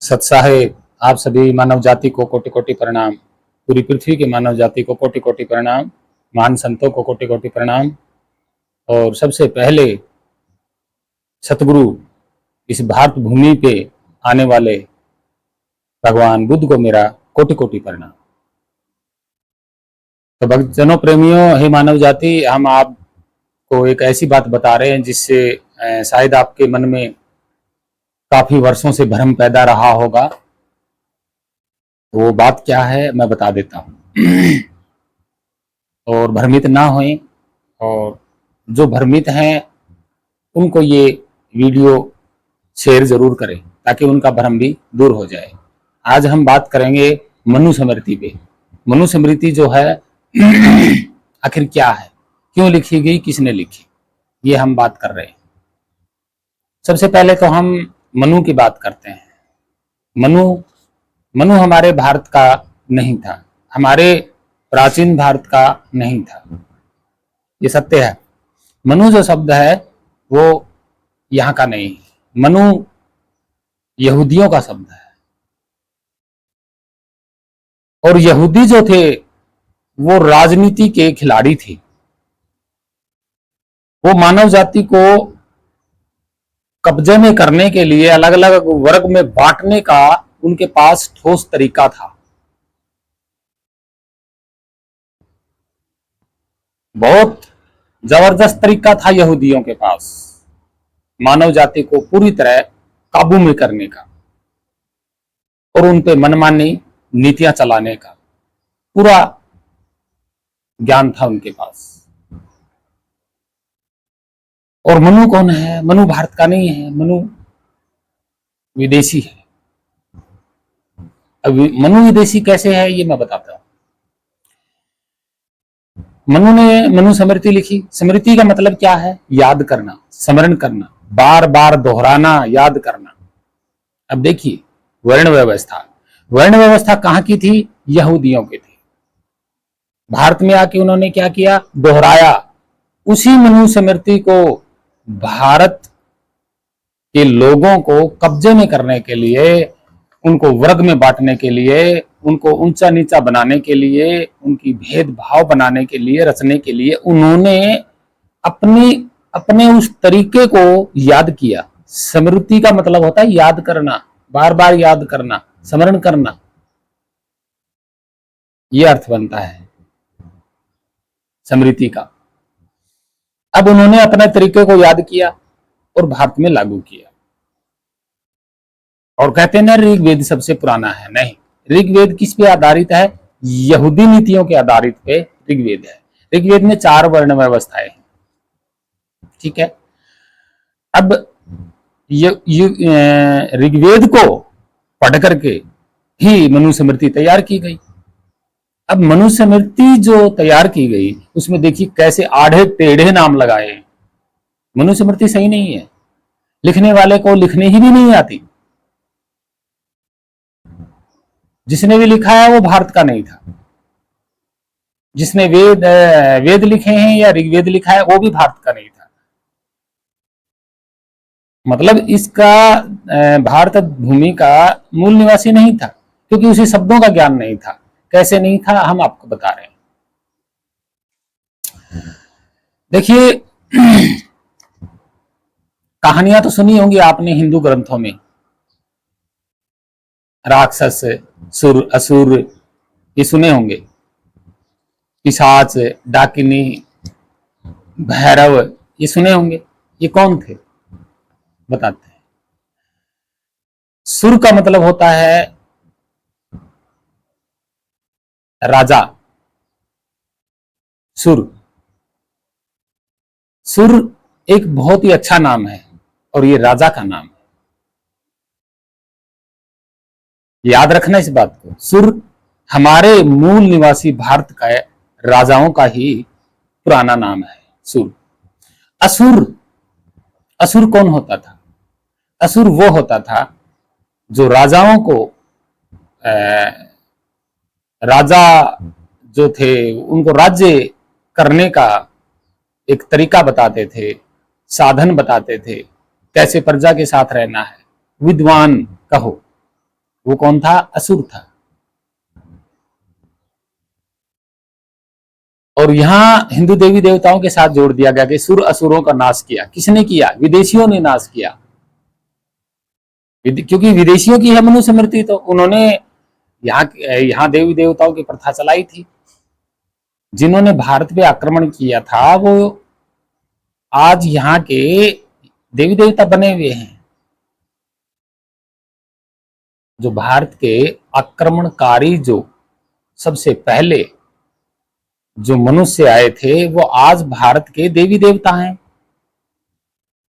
सत्साहेब, आप सभी मानव जाति को कोटि कोटि प्रणाम। पूरी पृथ्वी की मानव जाति को कोटि कोटि प्रणाम। महान संतों को कोटि कोटि प्रणाम। और सबसे पहले सतगुरु इस भारत भूमि पे आने वाले भगवान बुद्ध को मेरा कोटि कोटि प्रणाम। तो भक्तजनों, प्रेमियों, हे मानव जाति, हम आपको एक ऐसी बात बता रहे हैं जिससे शायद आपके मन में काफी वर्षों से भ्रम पैदा रहा होगा। वो बात क्या है मैं बता देता हूँ और भ्रमित ना होएं। और जो भ्रमित हैं उनको ये वीडियो शेयर जरूर करें ताकि उनका भ्रम भी दूर हो जाए। आज हम बात करेंगे मनुस्मृति पे। मनुस्मृति जो है आखिर क्या है, क्यों लिखी गई, किसने लिखी, ये हम बात कर रहे हैं। सबसे पहले तो हम मनु की बात करते हैं। मनु हमारे भारत का नहीं था, हमारे प्राचीन भारत का नहीं था, ये सत्य है। मनु जो शब्द है वो यहाँ का नहीं है। मनु यहूदियों का शब्द है और यहूदी जो थे वो राजनीति के खिलाड़ी थे। वो मानव जाति को कब्जे में करने के लिए अलग अलग वर्ग में बांटने का उनके पास ठोस तरीका था। बहुत जबरदस्त तरीका था यहूदियों के पास मानव जाति को पूरी तरह काबू में करने का और उन पे मनमानी नीतियां चलाने का पूरा ज्ञान था उनके पास। और मनु कौन है? मनु भारत का नहीं है, मनु विदेशी है। अब मनु विदेशी कैसे है ये मैं बताता हूं। मनु ने मनुस्मृति लिखी। स्मृति का मतलब क्या है? याद करना, स्मरण करना, बार बार दोहराना, याद करना। अब देखिए, वर्ण व्यवस्था कहां की थी? यहूदियों की थी। भारत में आके उन्होंने क्या किया? दोहराया। उसी मनुस्मृति को भारत के लोगों को कब्जे में करने के लिए, उनको वर्ग में बांटने के लिए, उनको ऊंचा नीचा बनाने के लिए, उनकी भेदभाव बनाने के लिए, रचने के लिए उन्होंने अपने उस तरीके को याद किया। स्मृति का मतलब होता है याद करना, बार बार याद करना, स्मरण करना, यह अर्थ बनता है स्मृति का। अब उन्होंने अपने तरीके को याद किया और भारत में लागू किया। और कहते हैं ना ऋग्वेद सबसे पुराना है। नहीं, ऋग्वेद किस पे आधारित है? यहूदी नीतियों के आधारित पे ऋग्वेद है। ऋग्वेद में 4 वर्ण व्यवस्थाएं हैं, ठीक है। अब ऋग्वेद को पढ़ करके ही मनुस्मृति तैयार की गई। अब मनुस्मृति जो तैयार की गई उसमें देखिए कैसे आढ़े टेढ़े नाम लगाए। मनुस्मृति सही नहीं है, लिखने वाले को लिखने ही भी नहीं आती। जिसने भी लिखा है वो भारत का नहीं था। जिसने वेद लिखे हैं या ऋग्वेद लिखा है वो भी भारत का नहीं था। मतलब इसका भारत भूमि का मूल निवासी नहीं था, क्योंकि उसे शब्दों का ज्ञान नहीं था। कैसे नहीं था हम आपको बता रहे हैं। देखिए कहानियां तो सुनी होंगी आपने हिंदू ग्रंथों में। राक्षस, सुर, असुर, ये सुने होंगे। पिशाच, डाकिनी, भैरव, ये सुने होंगे। ये कौन थे बताते हैं। सुर का मतलब होता है राजा। सुर एक बहुत ही अच्छा नाम है और ये राजा का नाम है। याद रखना इस बात को। सुर हमारे मूल निवासी भारत का राजाओं का ही पुराना नाम है, सुर। असुर कौन होता था? असुर वो होता था जो राजाओं को राजा जो थे उनको राज्य करने का एक तरीका बताते थे, साधन बताते थे, कैसे प्रजा के साथ रहना है। विद्वान कहो, वो कौन था? असुर था। और यहाँ हिंदू देवी देवताओं के साथ जोड़ दिया गया कि सुर असुरों का नाश किया। किसने किया? विदेशियों ने नाश किया। क्योंकि विदेशियों की है मनुस्मृति, तो उन्होंने यहाँ देवी देवताओं की प्रथा चलाई थी। जिन्होंने भारत पे आक्रमण किया था वो आज यहाँ के देवी देवता बने हुए हैं। जो भारत के आक्रमणकारी, जो सबसे पहले जो मनुष्य आए थे, वो आज भारत के देवी देवता हैं।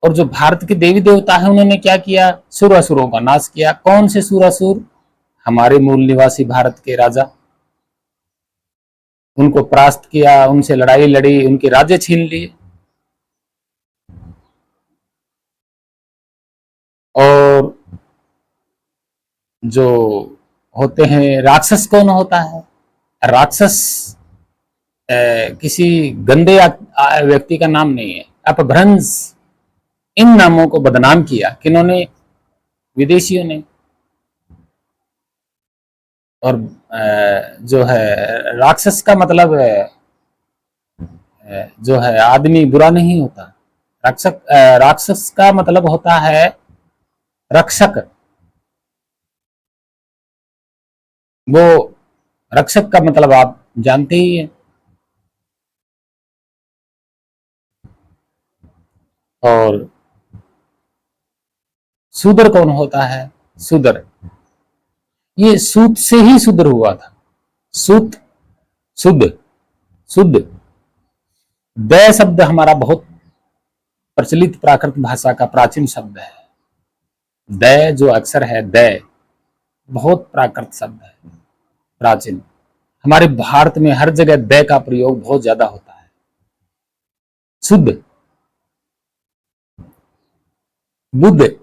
और जो भारत के देवी देवता हैं, उन्होंने क्या किया? सुर असुरों का नाश किया। कौन से सुर असुर? हमारे मूल निवासी भारत के राजा। उनको परास्त किया, उनसे लड़ाई लड़ी, उनके राज्य छीन लिए। और जो होते हैं राक्षस, कौन होता है? राक्षस किसी गंदे व्यक्ति का नाम नहीं है। अपभ्रंश, इन नामों को बदनाम किया किन्होंने? विदेशियों ने। और जो है राक्षस का मतलब जो है आदमी बुरा नहीं होता। राक्षस का मतलब होता है रक्षक। वो रक्षक का मतलब आप जानते ही हैं। और शूद्र कौन होता है? शूद्र, ये सूत से ही शूद्र हुआ था। सूत, शुद्ध, शुद्ध। दय शब्द हमारा बहुत प्रचलित प्राकृत भाषा का प्राचीन शब्द है। दय जो अक्षर है, दय बहुत प्राकृत शब्द है, प्राचीन। हमारे भारत में हर जगह दय का प्रयोग बहुत ज्यादा होता है। शुद्ध, बुद्ध,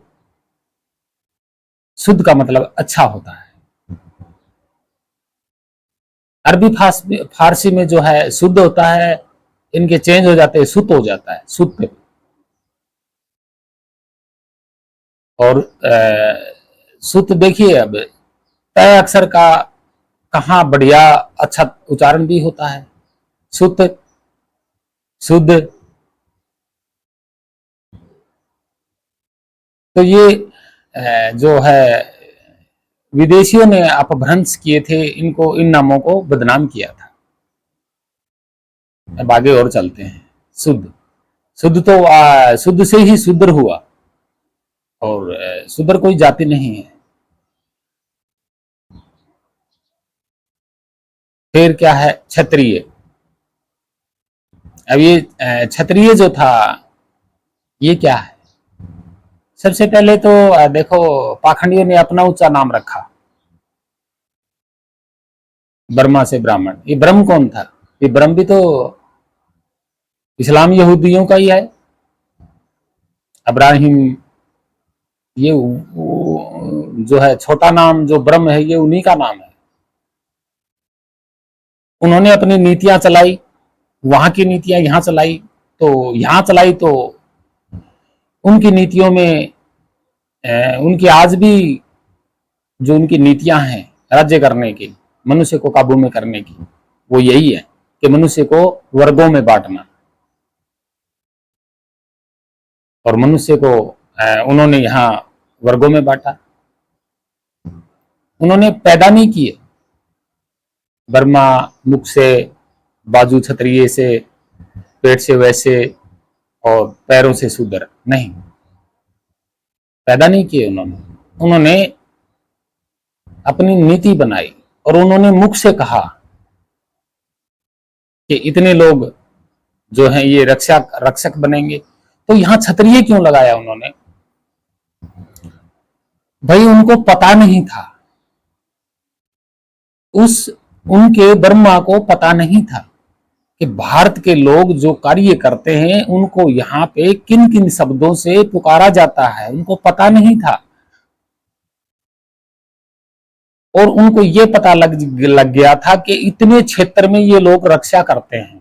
शुद्ध का मतलब अच्छा होता है। अरबी फारसी में जो है शुद्ध होता है, इनके चेंज हो जाते हैं, सुत हो जाता है, सुत। और सुत देखिए, अब तय अक्षर का कहाँ बढ़िया अच्छा उच्चारण भी होता है। सुत, शुद्ध। तो ये जो है विदेशियों ने अपभ्रंश किए थे, इनको, इन नामों को बदनाम किया था। अब आगे और चलते हैं। शुद्ध, शुद्ध तो शुद्ध से ही शूद्र हुआ। और शूद्र कोई जाति नहीं है। फिर क्या है? क्षत्रिय। अब ये क्षत्रिय जो था, ये क्या है? सबसे पहले तो देखो, पाखंडियों ने अपना ऊंचा नाम रखा, बर्मा से ब्राह्मण। ये ब्रह्म कौन था? ये ब्रह्म भी तो इस्लाम यहूदियों का ही है। अब्राहिम, ये जो है छोटा नाम जो ब्रह्म है, ये उन्हीं का नाम है। उन्होंने अपनी नीतियां चलाई, वहां की नीतियां यहां चलाई, तो यहां चलाई तो उनकी नीतियों में उनकी आज भी जो उनकी नीतियां हैं राज्य करने की, मनुष्य को काबू में करने की, वो यही है कि मनुष्य को वर्गों में बांटना। और मनुष्य को उन्होंने यहाँ वर्गों में बांटा। उन्होंने पैदा नहीं किए बर्मा मुख से, बाजू क्षत्रिय से, पेट से वैसे, और पैरों से शूद्र, नहीं, पैदा नहीं किए उन्होंने। उन्होंने अपनी नीति बनाई और उन्होंने मुख से कहा कि इतने लोग जो हैं ये रक्षक बनेंगे। तो यहां क्षत्रिय क्यों लगाया उन्होंने? भाई उनको पता नहीं था, उस उनके बर्मा को पता नहीं था कि भारत के लोग जो कार्य करते हैं उनको यहाँ पे किन किन शब्दों से पुकारा जाता है, उनको पता नहीं था। और उनको ये पता लग गया था कि इतने क्षेत्र में ये लोग रक्षा करते हैं।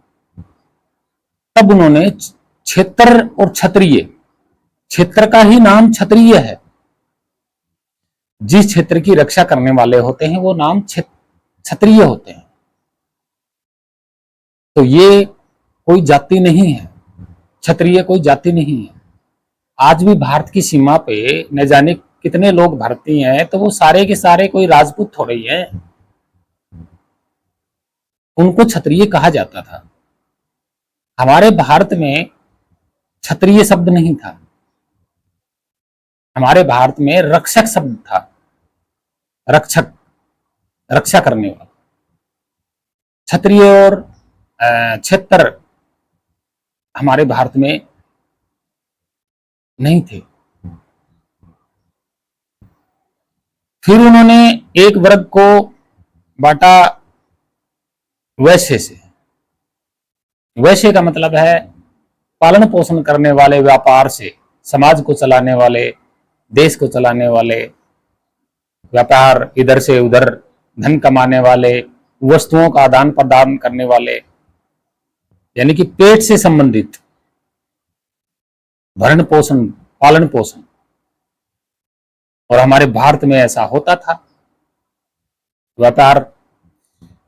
तब उन्होंने क्षेत्र और क्षत्रिय, क्षेत्र का ही नाम क्षत्रिय है। जिस क्षेत्र की रक्षा करने वाले होते हैं वो नाम क्षत्रिय होते हैं। तो ये कोई जाति नहीं है, क्षत्रिय कोई जाति नहीं है। आज भी भारत की सीमा पे न जाने कितने लोग भर्ती हैं, तो वो सारे के सारे कोई राजपूत थोड़े ही हैं। उनको क्षत्रिय कहा जाता था। हमारे भारत में क्षत्रिय शब्द नहीं था, हमारे भारत में रक्षक शब्द था। रक्षक, रक्षा करने वाला। क्षत्रिय और क्षेत्र हमारे भारत में नहीं थे। फिर उन्होंने एक वर्ग को बांटा वैश्य से। वैश्य का मतलब है पालन पोषण करने वाले, व्यापार से समाज को चलाने वाले, देश को चलाने वाले, व्यापार इधर से उधर धन कमाने वाले, वस्तुओं का आदान प्रदान करने वाले, यानी कि पेट से संबंधित भरण पोषण, पालन पोषण। और हमारे भारत में ऐसा होता था व्यापार।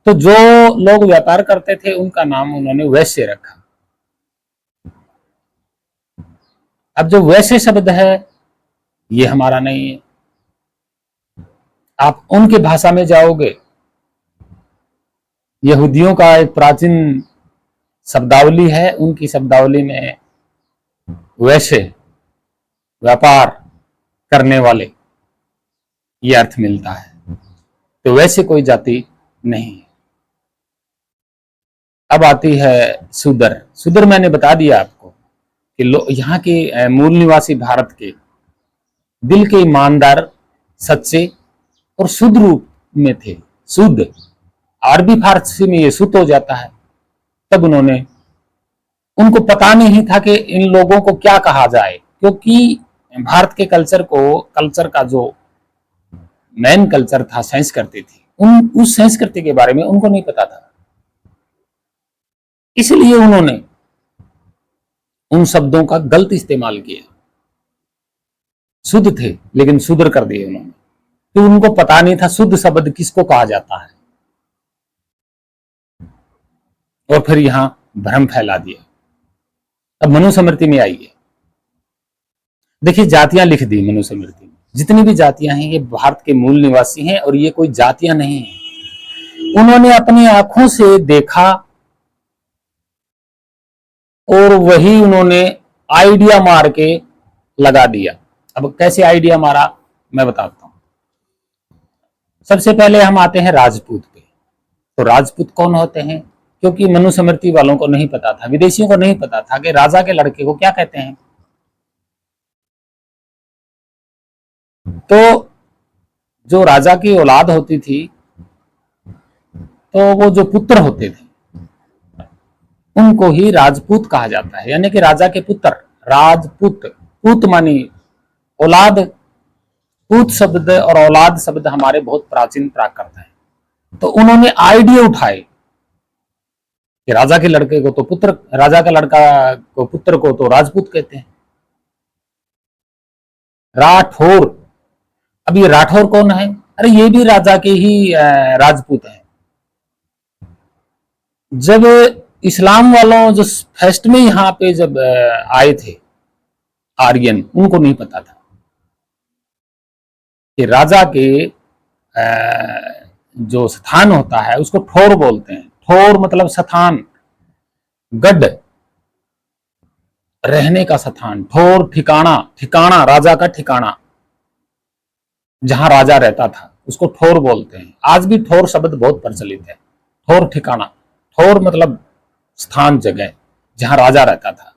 तो जो लोग व्यापार करते थे उनका नाम उन्होंने वैश्य रखा। अब जो वैश्य शब्द है ये हमारा नहीं है। आप उनकी भाषा में जाओगे, यहूदियों का एक प्राचीन शब्दावली है, उनकी शब्दावली में वैश्य, व्यापार करने वाले, ये अर्थ मिलता है। तो वैसे कोई जाति नहीं है। अब आती है शूद्र। शूद्र मैंने बता दिया आपको कि यहाँ के मूल निवासी भारत के दिल के ईमानदार, सच्चे और शुद्ध रूप में थे। शुद्ध, अरबी फारसी में ये शुद्ध हो जाता है। तब उनको पता नहीं था कि इन लोगों को क्या कहा जाए, क्योंकि भारत के कल्चर का जो मेन कल्चर था, संस्कृति थी, उस संस्कृति के बारे में उनको नहीं पता था। इसलिए उन्होंने उन शब्दों का गलत इस्तेमाल किया। शुद्ध थे लेकिन शूद्र कर दिए उन्होंने, तो उनको पता नहीं था शुद्ध शब्द किसको कहा जाता है। और फिर यहां भ्रम फैला दिया। अब मनुस्मृति में आइए, देखिए जातियां लिख दी मनुस्मृति में। जितनी भी जातियां हैं ये भारत के मूल निवासी हैं और ये कोई जातियां नहीं हैं। उन्होंने अपनी आंखों से देखा और वही उन्होंने आइडिया मार के लगा दिया। अब कैसे आइडिया मारा मैं बताता हूं। सबसे पहले हम आते हैं राजपूत पे। तो राजपूत कौन होते हैं, क्योंकि मनुस्मृति वालों को नहीं पता था, विदेशियों को नहीं पता था कि राजा के लड़के को क्या कहते हैं। तो जो राजा की औलाद होती थी, तो वो जो पुत्र होते थे उनको ही राजपूत कहा जाता है, यानी कि राजा के पुत्र राजपूत। पूत मानी औलाद। पूत शब्द और औलाद शब्द हमारे बहुत प्राचीन प्राकृत है। तो उन्होंने आइडिया उठाए कि राजा के लड़के को तो पुत्र, राजा का लड़का को पुत्र को तो राजपूत कहते हैं। राठौर। अब ये राठौर कौन है? अरे ये भी राजा के ही राजपूत हैं। जब इस्लाम वालों जो फर्स्ट में यहाँ पे जब आए थे आर्यन, उनको नहीं पता था कि राजा के जो स्थान होता है उसको ठोर बोलते हैं। ठोर मतलब स्थान, गढ़, रहने का स्थान। ठोर ठिकाना, ठिकाना राजा का ठिकाना, जहां राजा रहता था उसको ठोर बोलते हैं। आज भी ठोर शब्द बहुत प्रचलित है। ठोर ठिकाना, ठोर मतलब स्थान, जगह जहां राजा रहता था।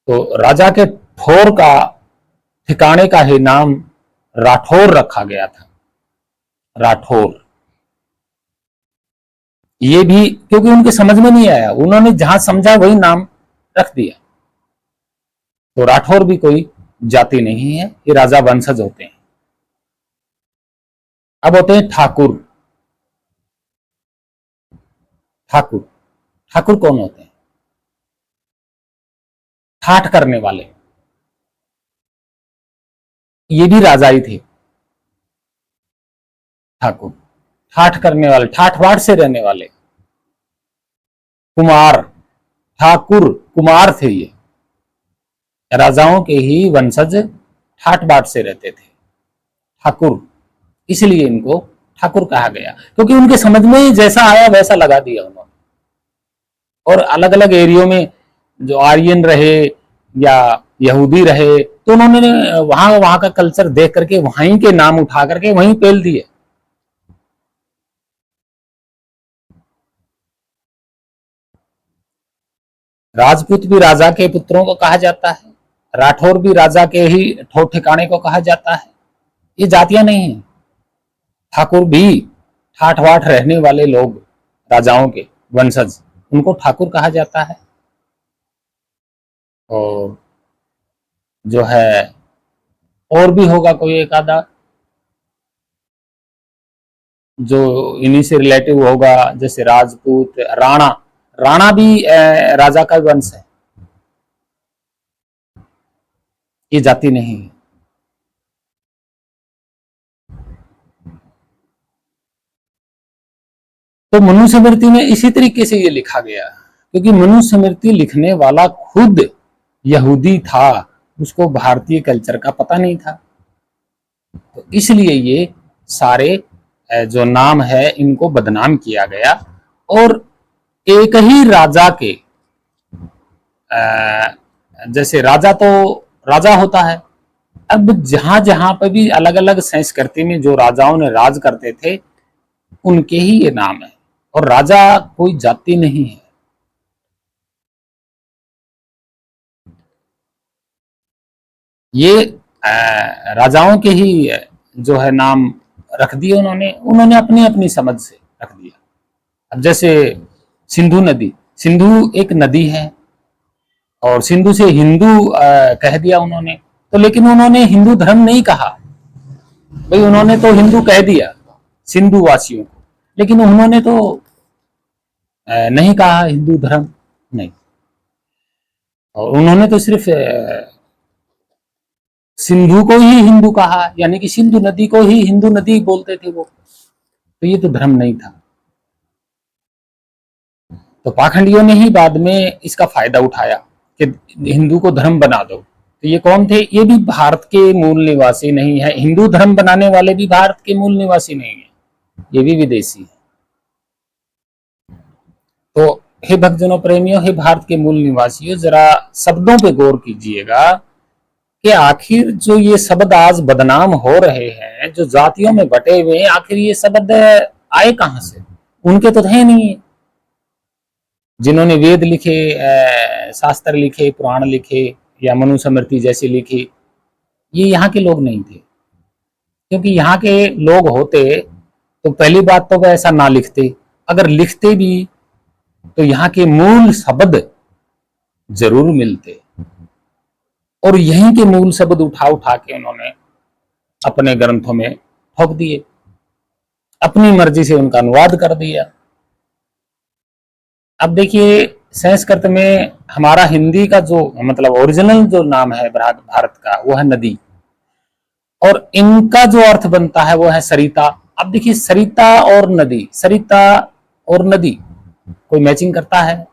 तो राजा के ठोर का, ठिकाने का ही नाम राठौर रखा गया था। राठौर। ये भी क्योंकि उनके समझ में नहीं आया, उन्होंने जहां समझा वही नाम रख दिया। तो राठौर भी कोई जाति नहीं है, ये राजा वंशज होते हैं। अब होते हैं ठाकुर। ठाकुर, ठाकुर कौन होते हैं? ठाठ करने वाले। ये भी राजा ही थे। ठाकुर, ठाठ करने वाले, ठाठवाड़ से रहने वाले। कुमार, ठाकुर कुमार थे ये, राजाओं के ही वंशज ठाठ बाट से रहते थे, ठाकुर, इसलिए इनको ठाकुर कहा गया, क्योंकि उनके समझ में जैसा आया वैसा लगा दिया उन्होंने। और अलग अलग एरियो में जो आर्यन रहे या यहूदी रहे, तो उन्होंने वहां वहां का कल्चर देख करके वहीं के नाम उठा करके वहीं पेल दिए। राजपूत भी राजा के पुत्रों को कहा जाता है, राठौर भी राजा के ही ठौर ठिकाने को कहा जाता है। ये जातियां नहीं है। ठाकुर भी ठाठ वाठ रहने वाले लोग, राजाओं के वंशज, उनको ठाकुर कहा जाता है। और जो है और भी होगा कोई एक आधा जो इन्हीं से रिलेटिव होगा, जैसे राजपूत, राणा, राणा भी राजा का वंश है, ये जाति नहीं है। तो मनुस्मृति में इसी तरीके से ये लिखा गया, क्योंकि मनुस्मृति लिखने वाला खुद यहूदी था, उसको भारतीय कल्चर का पता नहीं था, तो इसलिए ये सारे जो नाम है इनको बदनाम किया गया। और एक ही राजा के, जैसे राजा तो राजा होता है, अब जहां जहां पर भी अलग अलग संस्कृति में जो राजाओं ने राज करते थे उनके ही ये नाम है, और राजा कोई जाति नहीं है। ये राजाओं के ही जो है नाम रख दिए उन्होंने, उन्होंने अपनी अपनी समझ से रख दिया। अब जैसे सिंधु नदी, सिंधु एक नदी है और सिंधु से हिंदू कह दिया उन्होंने, तो लेकिन उन्होंने हिंदू धर्म नहीं कहा, भाई उन्होंने तो हिंदू कह दिया सिंधु वासियों को, लेकिन उन्होंने तो नहीं कहा हिंदू धर्म, नहीं। और उन्होंने तो सिर्फ सिंधु को ही हिंदू कहा, यानी कि सिंधु नदी को ही हिंदू नदी बोलते थे वो, तो ये तो धर्म नहीं था। तो पाखंडियों ने ही बाद में इसका फायदा उठाया कि हिंदू को धर्म बना दो। तो ये कौन थे? ये भी भारत के मूल निवासी नहीं है, हिंदू धर्म बनाने वाले भी भारत के मूल निवासी नहीं है, ये भी विदेशी है। तो हे भक्तजनों प्रेमियों, हे भारत के मूल निवासियों, जरा शब्दों पे गौर कीजिएगा कि आखिर जो ये शब्द आज बदनाम हो रहे हैं, जो जातियों में बटे हुए हैं, आखिर ये शब्द आए कहां से? उनके तो थे नहीं। जिन्होंने वेद लिखे, शास्त्र लिखे, पुराण लिखे या मनुस्मृति जैसे लिखी, ये यहाँ के लोग नहीं थे। क्योंकि यहाँ के लोग होते तो पहली बात तो वह ऐसा ना लिखते, अगर लिखते भी तो यहाँ के मूल शब्द जरूर मिलते, और यहीं के मूल शब्द उठा उठा के उन्होंने अपने ग्रंथों में ठोक दिए, अपनी मर्जी से उनका अनुवाद कर दिया। अब देखिए संस्कृत में हमारा हिंदी का जो मतलब ओरिजिनल जो नाम है भारत का, वो है नदी, और इनका जो अर्थ बनता है वो है सरिता। अब देखिए सरिता और नदी, सरिता और नदी कोई मैचिंग करता है?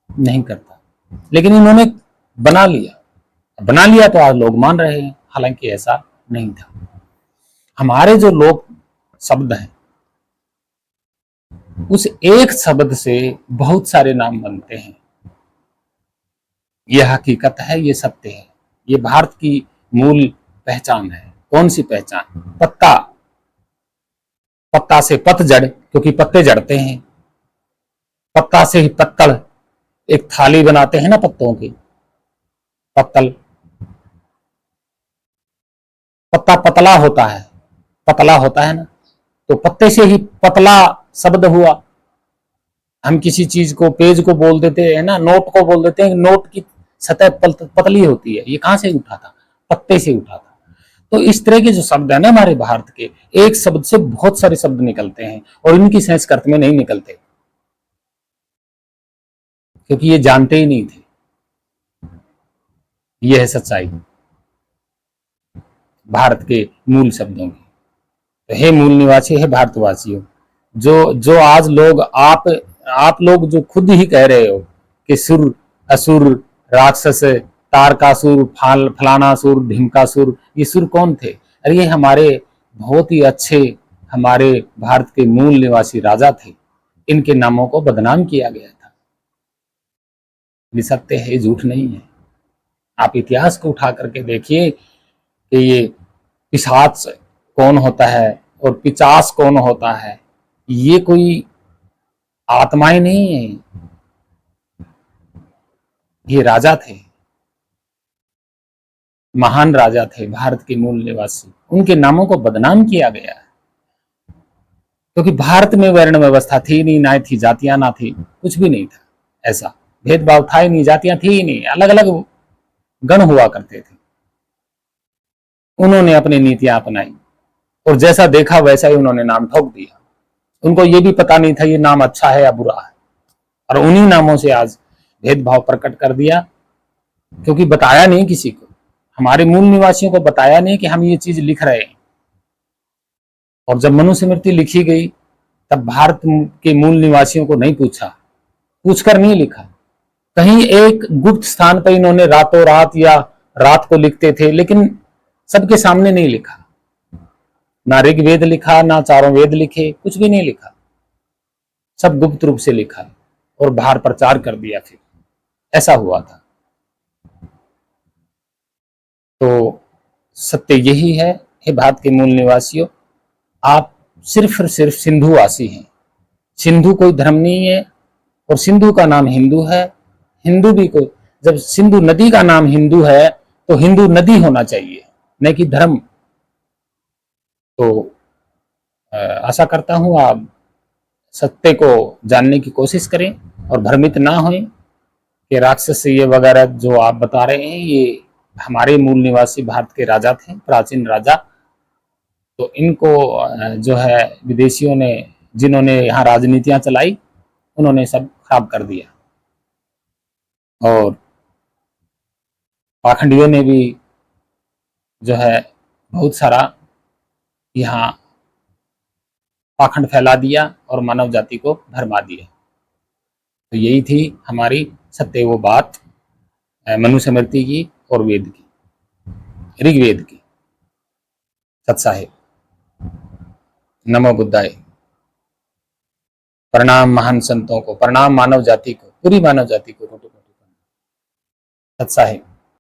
नहीं करता, लेकिन इन्होंने बना लिया, बना लिया तो आज लोग मान रहे हैं, हालांकि ऐसा नहीं था। हमारे जो लोग शब्द हैं, उस एक शब्द से बहुत सारे नाम बनते हैं, यह हकीकत है, ये सत्य है, ये भारत की मूल पहचान है। कौन सी पहचान? पत्ता, पत्ता से पतझड़, क्योंकि पत्ते जड़ते हैं, पत्ता से ही पत्तल, एक थाली बनाते हैं ना पत्तों की, पत्तल, पत्ता पतला होता है, पतला होता है ना, तो पत्ते से ही पतला शब्द हुआ। हम किसी चीज को, पेज को बोल देते हैं ना, नोट को बोल देते हैं, नोट की सतह पतली होती है, ये कहां से उठा था? पत्ते से उठा था। तो इस तरह के जो शब्द है ना हमारे भारत के, एक शब्द से बहुत सारे शब्द निकलते हैं, और इनकी संस्कृत में नहीं निकलते, क्योंकि ये जानते ही नहीं थे। यह है सच्चाई भारत के मूल शब्दों की। तो हे मूल निवासी, हे भारतवासियों, जो आज लोग आप लोग जो खुद ही कह रहे हो कि सुर, असुर, राक्षस, तारकासुर, फलाना सुर, ढिमकासुर, ये सुर कौन थे? अरे ये हमारे बहुत ही अच्छे, हमारे भारत के मूल निवासी राजा थे। इनके नामों को बदनाम किया गया था। ये सत्य है, झूठ नहीं है। आप इतिहास को उठा करके देखिए कि ये पिशाच कौन होता है और पिचास कौन होता है। ये कोई आत्माएं नहीं है, ये राजा थे, महान राजा थे, भारत के मूल निवासी। उनके नामों को बदनाम किया गया है, क्योंकि भारत में वर्ण व्यवस्था थी नहीं, ना थी जातियां, ना थी कुछ भी नहीं था। ऐसा भेदभाव था ही नहीं, जातियां थी ही नहीं, अलग अलग गण हुआ करते थे। उन्होंने अपनी नीतियां अपनाई और जैसा देखा वैसा ही उन्होंने नाम ठोक दिया। उनको ये भी पता नहीं था ये नाम अच्छा है या बुरा है, और उन्हीं नामों से आज भेदभाव प्रकट कर दिया, क्योंकि बताया नहीं किसी को, हमारे मूल निवासियों को बताया नहीं कि हम ये चीज लिख रहे हैं। और जब मनुस्मृति लिखी गई तब भारत के मूल निवासियों को नहीं पूछा, पूछकर नहीं लिखा। कहीं एक गुप्त स्थान पर इन्होंने रातों रात या रात को लिखते थे, लेकिन सबके सामने नहीं लिखा। ना ऋग्वेद लिखा, ना चारों वेद लिखे, कुछ भी नहीं लिखा, सब गुप्त रूप से लिखा और बाहर प्रचार कर दिया। फिर ऐसा हुआ था। तो सत्य यही है, हे भारत के मूल निवासियों, आप सिर्फ और सिर्फ सिंधुवासी हैं। सिंधु कोई धर्म नहीं है, और सिंधु का नाम हिंदू है। हिंदू भी कोई, जब सिंधु नदी का नाम हिंदू है तो हिंदू नदी होना चाहिए, न कि धर्म। तो आशा करता हूं आप सत्य को जानने की कोशिश करें और भ्रमित ना हों कि राक्षस ये वगैरह जो आप बता रहे हैं ये हमारे मूल निवासी भारत के राजा थे, प्राचीन राजा। तो इनको जो है विदेशियों ने, जिन्होंने यहाँ राजनीतियां चलाई, उन्होंने सब खराब कर दिया। और पाखंडियों ने भी जो है बहुत सारा यहाँ पाखंड फैला दिया और मानव जाति को भरमा दिया। तो यही थी हमारी सत्य वो बात मनुस्मृति की और वेद की, ऋग्वेद की। सत्साहिब। नमो बुद्धाय। प्रणाम महान संतों को, प्रणाम मानव जाति को, पूरी मानव जाति को। सत्साहिब।